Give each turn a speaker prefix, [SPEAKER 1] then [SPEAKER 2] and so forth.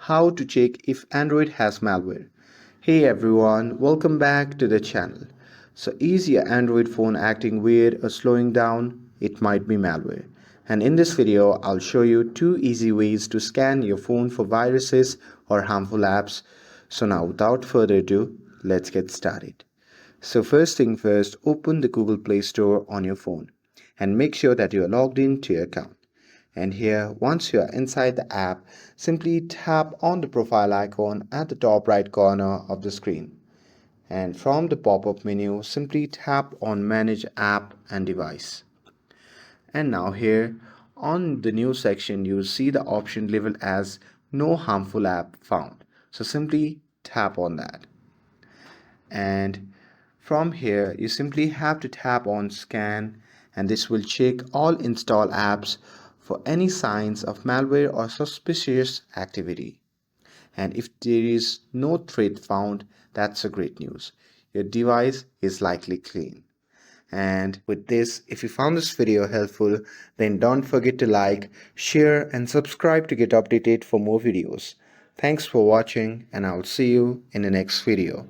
[SPEAKER 1] How to check if Android has malware. Hey everyone, welcome back to the channel. So is your Android phone acting weird or slowing down? It might be malware. And in this video, I'll show you 2 easy ways to scan your phone for viruses or harmful apps. So now without further ado, let's get started. So first thing first, open the Google Play Store on your phone and make sure that you are logged into your account. And here, once you are inside the app, simply tap on the profile icon at the top right corner of the screen. And from the pop-up menu, simply tap on Manage App and Device. And now here, on the new section, you will see the option labeled as No Harmful App Found. So simply tap on that. And from here, you simply have to tap on Scan, and this will check all installed apps for any signs of malware or suspicious activity. And if there is no threat found, that's a great news. Your device is likely clean. And with this, if you found this video helpful, then don't forget to like, share, and subscribe to get updated for more videos. Thanks for watching, and I'll see you in the next video.